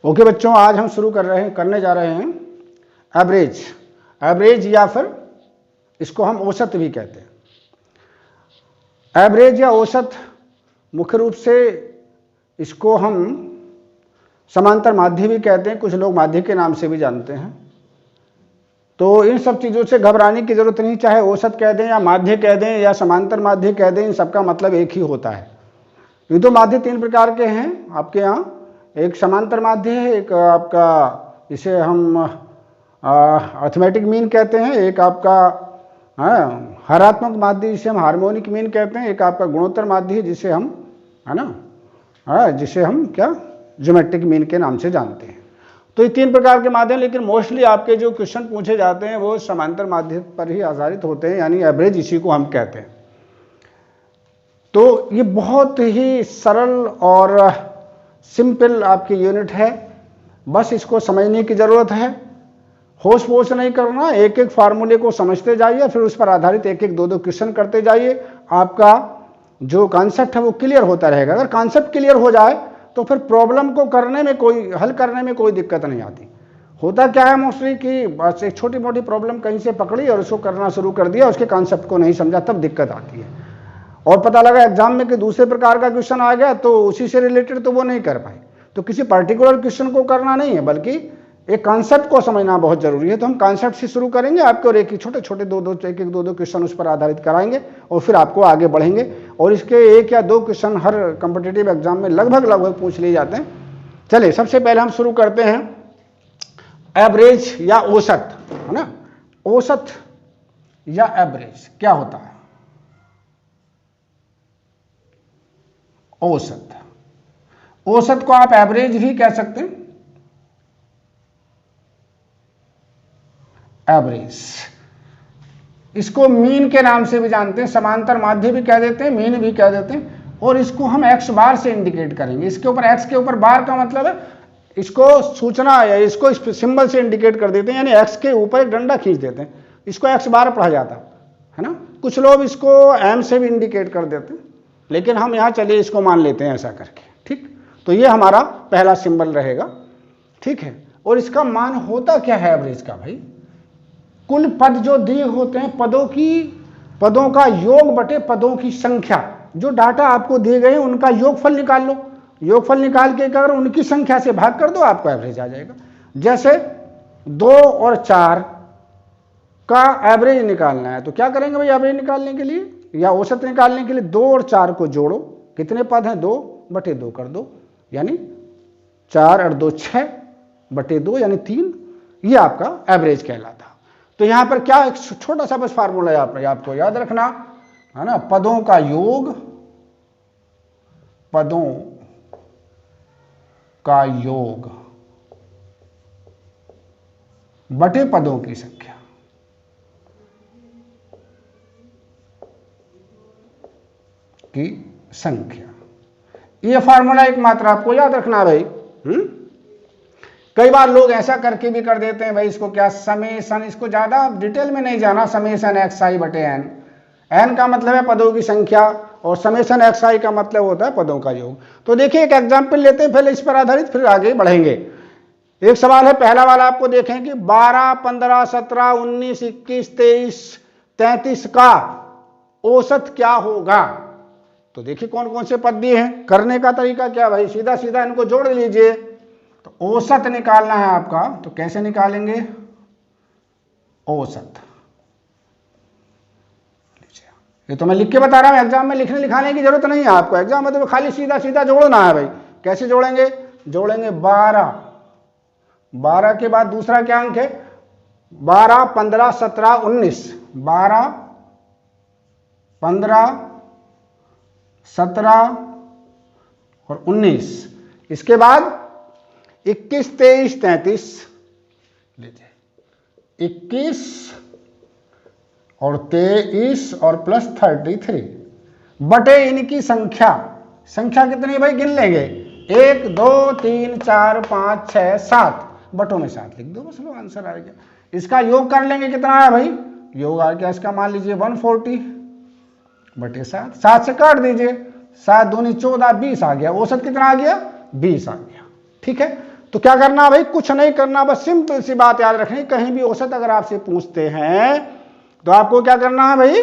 Okay बच्चों, आज हम शुरू करने जा रहे हैं एवरेज। एवरेज या फिर इसको हम औसत भी कहते हैं। एवरेज या औसत मुख्य रूप से इसको हम समांतर माध्य भी कहते हैं, कुछ लोग माध्य के नाम से भी जानते हैं। तो इन सब चीज़ों से घबराने की जरूरत नहीं, चाहे औसत कह दें या माध्य कह दें या समांतर माध्य कह दें, इन सबका मतलब एक ही होता है। ये तो माध्य तीन प्रकार के हैं आपके यहाँ। एक समांतर माध्य है, एक आपका जिसे हम अर्थमेटिक मीन कहते हैं, एक आपका हरात्मक माध्य जिसे हम हार्मोनिक मीन कहते हैं, एक आपका गुणोत्तर माध्य जिसे हम जिसे हम क्या ज्योमेट्रिक मीन के नाम से जानते हैं। तो ये तीन प्रकार के माध्य हैं, लेकिन मोस्टली आपके जो क्वेश्चन पूछे जाते हैं वो समांतर माध्य पर ही आधारित होते हैं, यानी एवरेज इसी को हम कहते हैं। तो ये बहुत ही सरल और सिंपल आपकी यूनिट है, बस इसको समझने की ज़रूरत है। होश पोश नहीं करना, एक एक फार्मूले को समझते जाइए, फिर उस पर आधारित एक एक दो क्वेश्चन करते जाइए। आपका जो कॉन्सेप्ट है वो क्लियर होता रहेगा। अगर कॉन्सेप्ट क्लियर हो जाए तो फिर प्रॉब्लम को हल करने में कोई दिक्कत नहीं आती। होता क्या है मोस्टली कि बस एक छोटी मोटी प्रॉब्लम कहीं से पकड़ी और उसको करना शुरू कर दिया, उसके कॉन्सेप्ट को नहीं समझा, तब दिक्कत आती है। और पता लगा एग्जाम में कि दूसरे प्रकार का क्वेश्चन आ गया तो उसी से रिलेटेड तो वो नहीं कर पाए। तो किसी पर्टिकुलर क्वेश्चन को करना नहीं है, बल्कि एक कॉन्सेप्ट को समझना बहुत जरूरी है। तो हम कॉन्सेप्ट से शुरू करेंगे आपको, और एक ही छोटे छोटे एक एक दो क्वेश्चन उस पर आधारित कराएंगे और फिर आपको आगे बढ़ेंगे। और इसके एक या दो क्वेश्चन हर कॉम्पिटिटिव एग्जाम में लगभग पूछ लिए जाते हैं। चलिए सबसे पहले हम शुरू करते हैं एवरेज या औसत, है ना। औसत या एवरेज क्या होता है? औसत, औसत को आप एवरेज भी कह सकते हैं। एवरेज इसको मीन के नाम से भी जानते हैं, समांतर माध्य भी कह देते हैं, मीन भी कह देते हैं। और इसको हम एक्स बार से इंडिकेट करेंगे। इसके ऊपर एक्स के ऊपर बार का मतलब है इसको सूचना या इसको सिंबल से इंडिकेट कर देते हैं, यानी एक्स के ऊपर एक डंडा खींच देते हैं, इसको एक्स बार पढ़ा जाता है ना। कुछ लोग इसको एम से भी इंडिकेट कर देते हैं, लेकिन हम यहाँ चलिए इसको मान लेते हैं ऐसा करके, ठीक। तो ये हमारा पहला सिंबल रहेगा, ठीक है। और इसका मान होता क्या है एवरेज का भाई? कुल पद जो दिए होते हैं, पदों का योग बटे पदों की संख्या। जो डाटा आपको दिए गए हैं उनका योगफल निकाल लो, योगफल निकाल के अगर उनकी संख्या से भाग कर दो आपको एवरेज आ जाएगा। जैसे 2 और 4 का एवरेज निकालना है तो क्या करेंगे भाई? एवरेज निकालने के लिए या औसत निकालने के लिए 2 और 4 को जोड़ो, कितने पद हैं? 2 बटे 2 कर दो, यानी 4 और 2 6 बटे 2 यानी 3। ये आपका एवरेज कहलाता। तो यहां पर क्या एक छोटा सा बस फार्मूला है आपको याद रखना, है ना। पदों का योग, पदों का योग बटे पदों की संख्या। ये फार्मूला एकमात्र आपको याद रखना भाई। कई बार लोग ऐसा करके भी कर देते हैं भाई, इसको क्या समेशन, इसको ज्यादा डिटेल में नहीं जाना, समेशन एक्स आई बटे एन। एन का मतलब है पदों की संख्या और समेशन एक्स आई का मतलब होता है पदों का योग। तो देखिए एक एग्जाम्पल लेते हैं, पहले इस पर आधारित फिर आगे बढ़ेंगे। एक सवाल है, पहला वाला आपको देखें कि 12, 15, 17, 19, 21, 23, 33 का औसत क्या होगा। तो देखिए कौन कौन से पद दिए हैं। करने का तरीका क्या भाई? सीधा सीधा इनको जोड़ लीजिए। तो औसत निकालना है आपका, तो कैसे निकालेंगे? औसत ये तो मैं लिख के बता रहा हूं, एग्जाम में लिखने लिखाने की जरूरत नहीं है आपको। एग्जाम में तो खाली सीधा सीधा जोड़ना है भाई। कैसे जोड़ेंगे? जोड़ेंगे 12 के बाद दूसरा क्या अंक है? 12, 15, 17, 19। 12, 15, 17 और 19। इसके बाद 21, 23, 33 लीजिए। 21 और 23 और प्लस 33 बटे इनकी संख्या। संख्या कितनी भाई? गिन लेंगे, 1, 2, 3, 4, 5, 6, 7 बटों में 7 लिख दो, बस लो आंसर आ गया। इसका योग कर लेंगे, कितना है भाई? योग आ गया इसका, मान लीजिए 140 बटे 7। 7 से काट दीजिए, 7 दूनी 14, 20 आ गया। औसत कितना आ गया? 20 आ गया, ठीक है। तो क्या करना भाई, कुछ नहीं करना, बस सिंपल सी बात याद रखनी, कहीं भी औसत अगर आपसे पूछते हैं तो आपको क्या करना है भाई,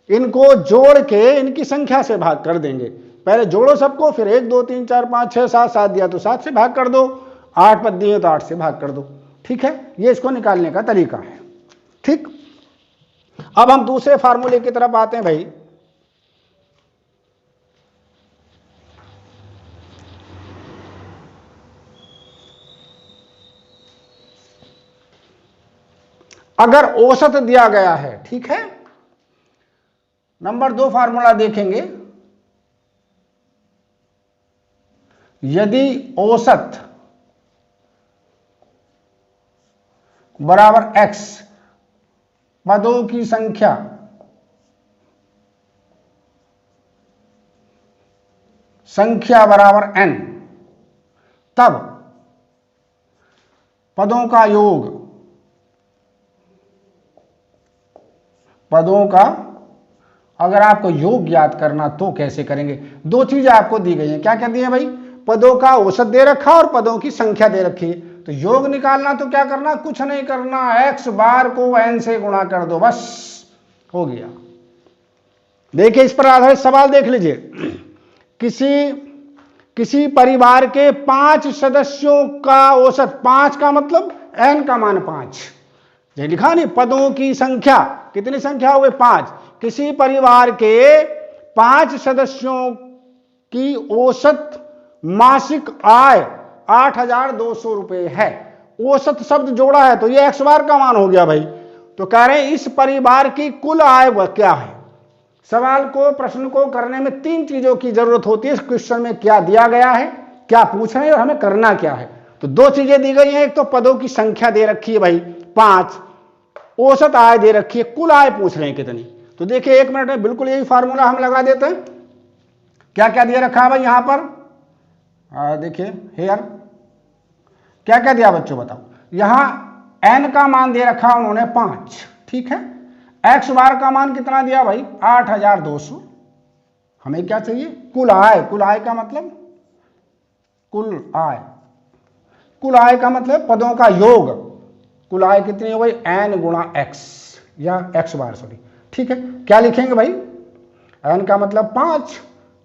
इनको जोड़ के इनकी संख्या से भाग कर देंगे। पहले जोड़ो सबको, फिर 1 2 3 4 5 6 7, 7 दिया तो 7 से भाग कर दो, 8 पद दिए तो 8 से भाग कर दो। ठीक है, ये इसको निकालने का तरीका है। ठीक, अब हम दूसरे फार्मूले की तरफ आते हैं भाई। अगर औसत दिया गया है, ठीक है, नंबर 2 फार्मूला देखेंगे, यदि औसत बराबर x, पदों की संख्या बराबर n, तब पदों का योग, पदों का अगर आपको योग याद करना तो कैसे करेंगे, दो चीजें आपको दी गई हैं। क्या क्या दी है भाई, पदों का औसत दे रखा और पदों की संख्या दे रखी है। तो योग निकालना तो क्या करना, कुछ नहीं करना, x बार को n से गुणा कर दो, बस हो गया। देखिए इस पर आधारित सवाल देख लीजिए, किसी परिवार के 5 सदस्यों का औसत, 5 का मतलब n का मान 5, ये लिखा नहीं, पदों की संख्या, कितनी संख्या हो गई 5, किसी परिवार के 5 सदस्यों की औसत मासिक आय 8,200 रुपए है। औसत शब्द जोड़ा है तो ये x बार का मान हो गया भाई। तो कह रहे हैं इस परिवार की कुल आय क्या है। सवाल को, प्रश्न को करने में 3 चीजों की जरूरत होती है। इस क्वेश्चन में क्या दिया गया है, क्या पूछ रहे हैं और हमें करना क्या है। तो 2 चीजें दी गई हैं, एक तो पदों की संख्या दे रखी है भाई 5, औसत आय दे रखी है, कुल आय पूछ रहे हैं कितनी। तो देखिए 1 मिनट में बिल्कुल यही फार्मूला हम लगा देते हैं। क्या क्या दिया रखा है भाई यहां पर, देखिए हेयर, क्या क्या दिया बच्चों बताओ। यहां n का मान दे रखा उन्होंने 5, ठीक है। x बार का मान कितना दिया भाई 8,200। हमें क्या चाहिए, कुल आय। कुल आय का मतलब, कुल आय का मतलब पदों का योग। कुल आय कितनी हो गई, n गुणा x, या x बार सॉरी, ठीक है। क्या लिखेंगे भाई, n का मतलब 5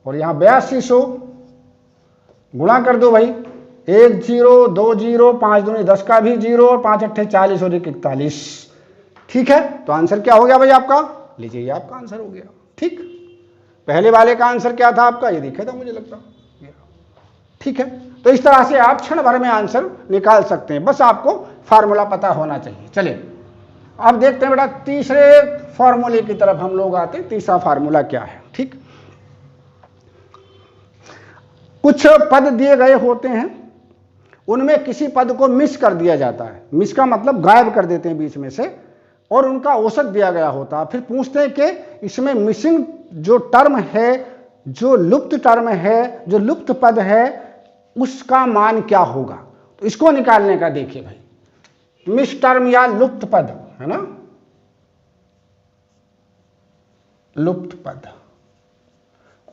और यहां 8200, गुणा कर दो भाई, 1 0 2 0, 5 दूनी 10 का भी 0 और 5 अट्ठे 40 और 1 41, ठीक है। तो आंसर क्या हो गया भाई आपका, लीजिए ये आपका आंसर हो गया। ठीक, पहले वाले का आंसर क्या था आपका, ये देखा था मुझे लगता, ठीक है। तो इस तरह से आप क्षण भर में आंसर निकाल सकते हैं, बस आपको फार्मूला पता होना चाहिए। चलिए अब देखते हैं बेटा तीसरे फार्मूले की तरफ हम लोग आते हैं। तीसरा फार्मूला क्या है, ठीक। कुछ पद दिए गए होते हैं, उनमें किसी पद को मिस कर दिया जाता है। मिस का मतलब गायब कर देते हैं बीच में से, और उनका औसत दिया गया होता है। फिर पूछते हैं कि इसमें मिसिंग जो टर्म है, जो लुप्त टर्म है, जो लुप्त पद है, उसका मान क्या होगा। तो इसको निकालने का देखिए भाई, मिस टर्म या लुप्त पद है ना, लुप्त पद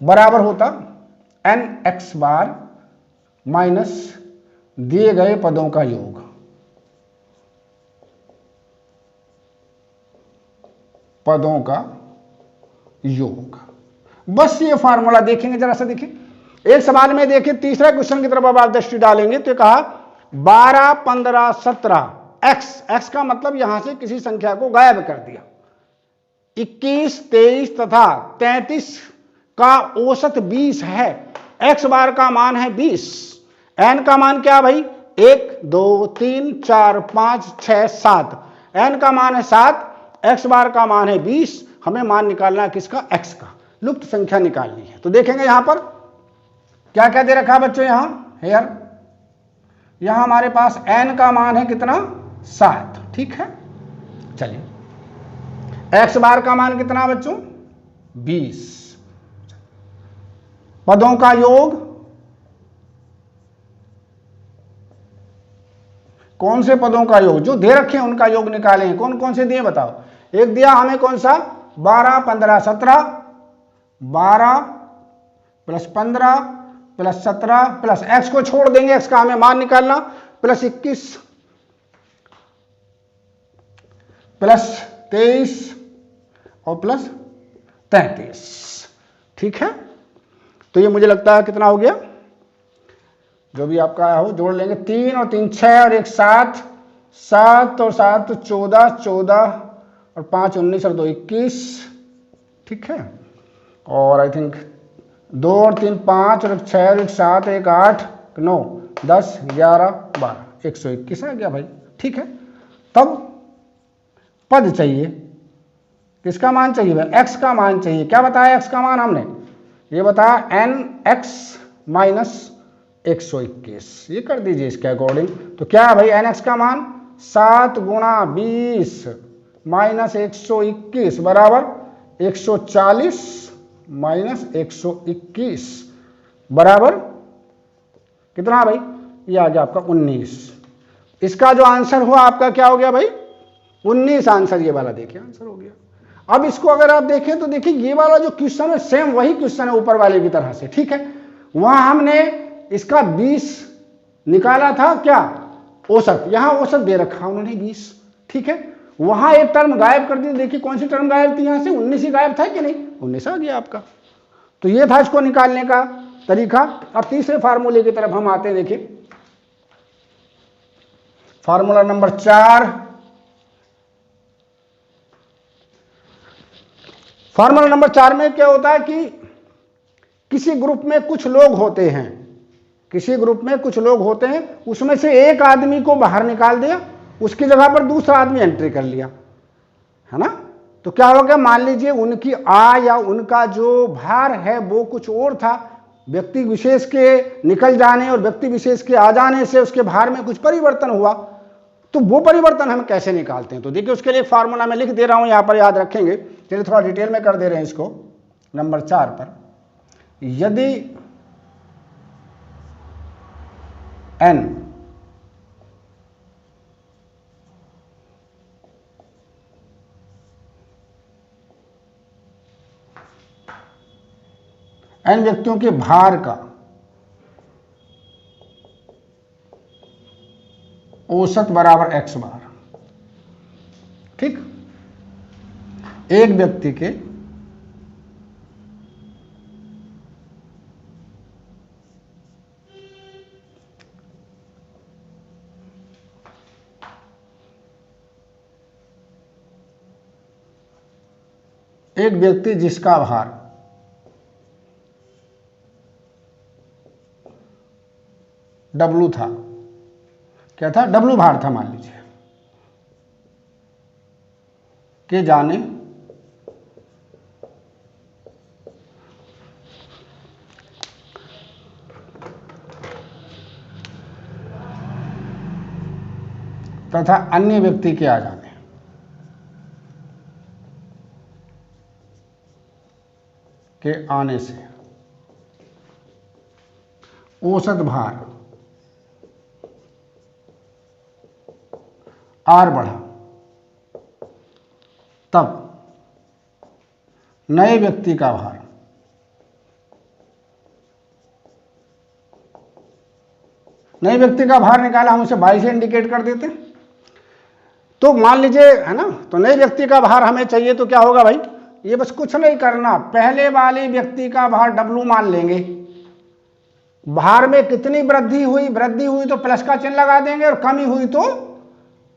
बराबर होता n(x) बार माइनस दिए गए पदों का योग। पदों का योग, बस ये फार्मूला देखेंगे। जरा सा देखिए, एक सवाल में देखिए, तीसरा क्वेश्चन की तरफ अब आप दृष्टि डालेंगे तो कहा 12 15 17 x का मतलब यहां से किसी संख्या को गायब कर दिया। 21 23 तथा 33 का औसत 20 है। x बार का मान है 20, n का मान क्या भाई 1 2 3 4 5 6 7, n का मान है 7, x बार का मान है 20। हमें मान निकालना है किसका, x का, लुप्त संख्या निकालनी है। तो देखेंगे यहां पर क्या क्या दे रखा है बच्चों, यहां हेयर, यहां हमारे पास n का मान है कितना 7, ठीक है। चलिए x बार का मान कितना बच्चों 20, पदों का योग, कौन से पदों का योग, जो दे रखे हैं उनका योग निकालें। कौन कौन से दिए बताओ। एक दिया हमें कौन सा 12 15 17, 12 + 15 प्लस 17 प्लस x को छोड़ देंगे, x का हमें मान निकालना, प्लस 21 प्लस 23 और प्लस 33। ठीक है, तो ये मुझे लगता है कितना हो गया, जो भी आपका आया हो जोड़ लेंगे, 3 और 3 6 और 1 7, 7 और 7 तो 14, 14 और 5 19 और 2 21। ठीक है, और आई थिंक 2 और 3 5 और 1 6 और 1 7 1 8 9 10 11 12 121 आ गया भाई। ठीक है, तब पद चाहिए, किसका मान चाहिए भाई, x का मान चाहिए। क्या बताया x का मान हमने, ये बताया nx माइनस 121, ये कर दीजिए इसके अकॉर्डिंग। तो क्या है भाई nx का मान 7 गुणा 20 माइनस 121 बराबर 140 माइनस 121 बराबर कितना भाई, ये आ गया आपका 19। इसका जो आंसर हुआ आपका क्या हो गया भाई, 19 आंसर, ये वाला देखिए आंसर हो गया। अब इसको अगर आप देखें तो देखिए ये वाला जो क्वेश्चन है सेम वही क्वेश्चन है ऊपर वाले की तरह से। ठीक है, वहां हमने इसका 20 निकाला था क्या, औसत, यहां औसत दे रखा उन्होंने 20। ठीक है, वहां एक टर्म गायब कर दी, देखिए कौन सी टर्म गायब थी, यहां से 19 ही गायब था कि नहीं, 19 आ गया आपका। तो ये था इसको निकालने का तरीका। अब तीसरे फार्मूले की तरफ हम आते हैं, देखिए फार्मूला नंबर 4। फार्मूला नंबर 4 में क्या होता है कि किसी ग्रुप में कुछ लोग होते हैं, किसी ग्रुप में कुछ लोग होते हैं, उसमें से एक आदमी को बाहर निकाल दिया, उसकी जगह पर दूसरा आदमी एंट्री कर लिया, है ना। तो क्या हो गया, मान लीजिए उनकी आय या उनका जो भार है वो कुछ और था, व्यक्ति विशेष के निकल जाने और व्यक्ति विशेष के आ जाने से उसके भार में कुछ परिवर्तन हुआ। तो वो परिवर्तन हम कैसे निकालते हैं, तो देखिए उसके लिए एक फार्मूला मैं लिख दे रहा हूं, यहां पर याद रखेंगे, चलिए थोड़ा डिटेल में कर दे रहे हैं इसको। नंबर 4 पर यदि n n व्यक्तियों के भार का औसत बराबर x बार। ठीक, एक व्यक्ति के एक व्यक्ति जिसका भार W था, क्या था, W भार था मान लीजिए, के जाने तथा अन्य व्यक्ति के आ जाने के आने से औसत भार R बढ़ा, तब नए व्यक्ति का भार निकाला, हम उसे 22 से इंडिकेट कर देते हैं। तो मान लीजिए, है ना, तो नए व्यक्ति का भार हमें चाहिए, तो क्या होगा भाई, ये बस कुछ नहीं करना, पहले वाले व्यक्ति का भार W मान लेंगे, भार में कितनी वृद्धि हुई तो प्लस का चिन्ह लगा देंगे, और कमी हुई तो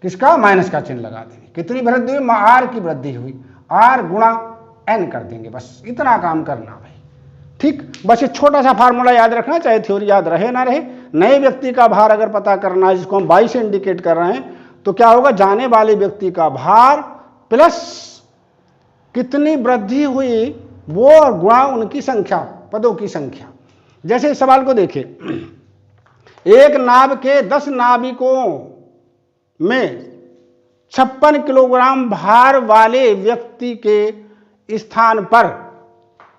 किसका, माइनस का चिन्ह लगा देंगे। कितनी वृद्धि हुई, R की वृद्धि हुई, R गुणा N कर देंगे, बस इतना काम करना भाई। ठीक, बस ये छोटा सा फार्मूला याद रखना, चाहे थ्योरी याद रहे ना रहे। नए व्यक्ति का भार अगर पता करना है, जिसको हम 22 से इंडिकेट कर रहे हैं, तो क्या होगा, जाने वाले व्यक्ति का भार प्लस कितनी वृद्धि हुई वो गुणा उनकी संख्या, पदों की संख्या। जैसे इस सवाल को देखिए, एक नाव के 10 नाविकों में 56 किलोग्राम भार वाले व्यक्ति के स्थान पर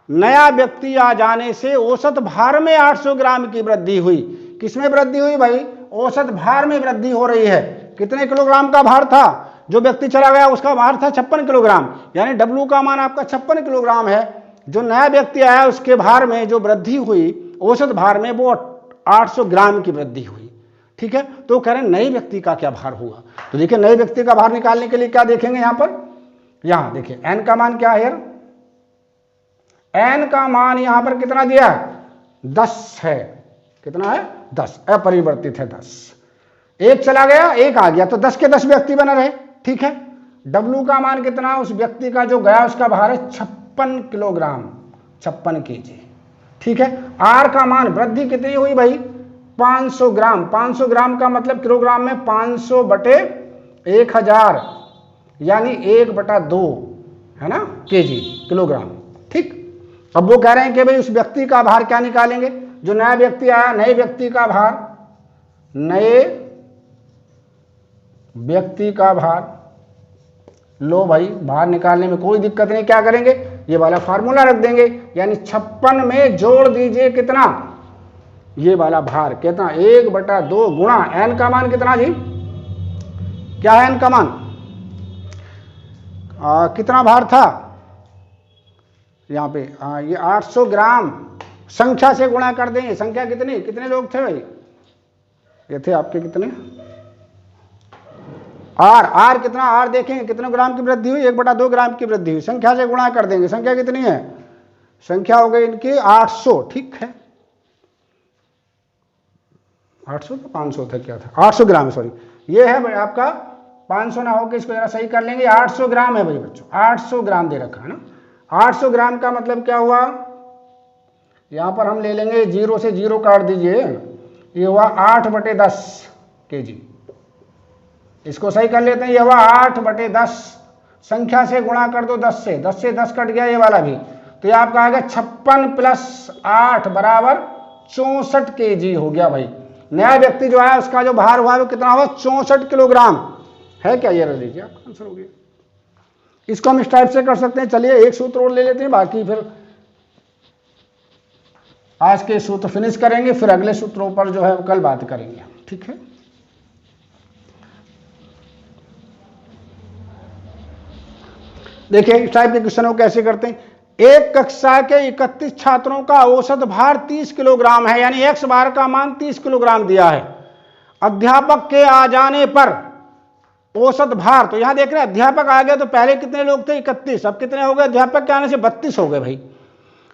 नया व्यक्ति आ जाने से औसत भार में 800 ग्राम की वृद्धि हुई। किसमें वृद्धि हुई भाई, औसत भार में वृद्धि हो रही है। कितने किलोग्राम का भार था, जो व्यक्ति चला गया उसका भार था 56 किलोग्राम, यानी W का मान आपका 56 किलोग्राम है। जो नया व्यक्ति आया उसके भार में जो वृद्धि हुई औसत भार में वो 800 ग्राम की वृद्धि हुई, ठीक है। तो कह रहे हैं नए व्यक्ति का क्या भार होगा। तो देखिए नए व्यक्ति का भार निकालने के लिए क्या देखेंगे यहां पर, यहां देखिए n का मान क्या है यार, n का मान यहां पर कितना दिया है 10 है, कितना है 10, अपरिवर्तित है 10, एक चला गया एक आ गया तो 10 के 10 व्यक्ति बना रहे, ठीक है। W का मान कितना, उस व्यक्ति का जो गया उसका भार है 56 किलोग्राम, 56 केजी, ठीक है। R का मान वृद्धि कितनी हुई भाई 500 ग्राम, 500 ग्राम का मतलब किलोग्राम में 500 बटे 1000 यानी 1/2 है ना केजी, किलोग्राम, ठीक। अब वो कह रहे हैं कि भाई उस व्यक्ति का भार क्या निकालेंगे, जो नया व्यक्ति आया, नए व्यक्ति का भार, नए व्यक्ति का भार, लो भाई भार निकालने में कोई दिक्कत नहीं, क्या करेंगे ये वाला फार्मूला रख देंगे, यानी 56 में जोड़ दीजिए कितना, ये वाला भार कितना 1/2 गुणा n का मान कितना जी, क्या है n का मान, कितना भार था यहाँ पे, ये 800 ग्राम, संख्या से गुणा कर देंगे, संख्या कितनी, कितने लोग थे भाई, ये थे आपके कितने R कितना, R देखेंगे कितने ग्राम की वृद्धि हुई, 1/2 ग्राम की वृद्धि हुई, संख्या से गुणा कर देंगे, संख्या कितनी है, संख्या हो गई इनकी 800, ठीक है। 800 तो 500 था, क्या था 800 ग्राम, सॉरी ये है भाई आपका 500 ना हो के इसको जरा सही कर लेंगे, 800 ग्राम है भाई बच्चों, 800 ग्राम दे रखा है ना। 800 ग्राम का मतलब क्या हुआ, यहां पर हम ले लेंगे 0 से 0 काट दीजिए, ये हुआ 8/10 केजी, इसको सही कर लेते हैं, ये हुआ 8/10, संख्या से गुणा कर दो 10 से, 10 से 10 कट गया ये वाला भी, तो ये आपका आएगा 56 + 8 बराबर 64 केजी हो गया भाई। नया व्यक्ति जो आया उसका जो भार हुआ वो कितना हुआ 64 किलोग्राम है, क्या ये रख लीजिए आपका आंसर हो गया। इसको हम इस टाइप से कर सकते हैं, चलिए एक सूत्र और ले लेते हैं, बाकी फिर आज के सूत्र फिनिश करेंगे, फिर अगले सूत्रों पर जो है कल बात करेंगे, ठीक है। देखिए इस टाइप के क्वेश्चन को कैसे करते हैं, एक कक्षा के 31 छात्रों का औसत भार 30 किलोग्राम है, यानी x बार का मान 30 किलोग्राम दिया है। अध्यापक के आ जाने पर औसत भार, तो यहां देख रहे हैं अध्यापक आ गया तो पहले कितने लोग थे 31, अब कितने हो गए, अध्यापक के आने से 32 हो गए भाई।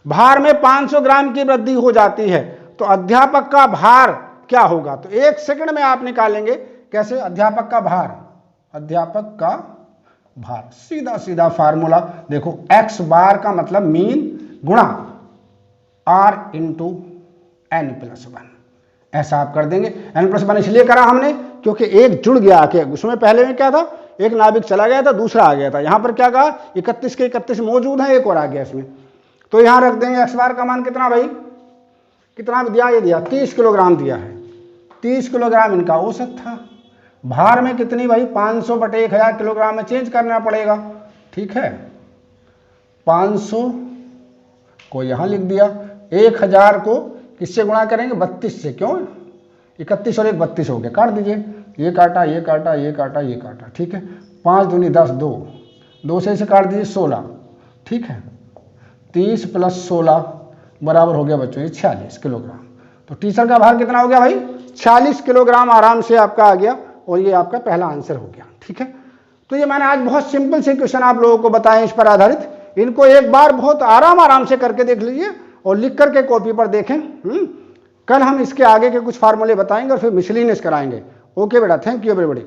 भार में 500 ग्राम की वृद्धि हो जाती है, तो अध्यापक का भार क्या होगा, तो 1 सेकंड में आप निकालेंगे कैसे अध्यापक का भार, अध्यापक का भार सीधा सीधा फार्मूला देखो, x बार का मतलब मीन गुणा r × n+1, ऐसा आप कर देंगे। n+1 इसलिए करा हमने क्योंकि एक जुड़ गया आके, उसमें पहले में क्या था एक नाभिक चला गया था दूसरा आ गया था, यहां पर क्या कहा 31 के 31 मौजूद है, एक और आ गया इसमें, तो यहां रख देंगे x बार का मान कितना भाई, कितना दिया, ये दिया 30 किलोग्राम दिया है, 30 किलोग्राम इनका औसत था। भार में कितनी भाई 500 बटे 1000 किलोग्राम में चेंज करना पड़ेगा, ठीक है। 500 को यहां लिख दिया, 1000 को किससे गुणा करेंगे 32 से, क्यों 31 और 1 32 हो गया, काट दीजिए, ये काटा ये काटा ये काटा ये काटा, ठीक है। 5 दूनी 10, 2 से इसे काट दीजिए 16, ठीक है। 30 + 16 बराबर हो गया बच्चों ये 46 किलोग्राम। तो टीचर का भार कितना हो गया भाई 46 किलोग्राम आराम से आपका आ गया, और ये आपका पहला आंसर हो गया, ठीक है। तो ये मैंने आज बहुत सिंपल से क्वेश्चन आप लोगों को बताए इस पर आधारित, इनको एक बार बहुत आराम से करके देख लीजिए और लिख करके कॉपी पर देखें। कल हम इसके आगे के कुछ फार्मूले बताएंगे और फिर मिसलिनियस कराएंगे। ओके बेटा, थैंक यू एवरीबॉडी।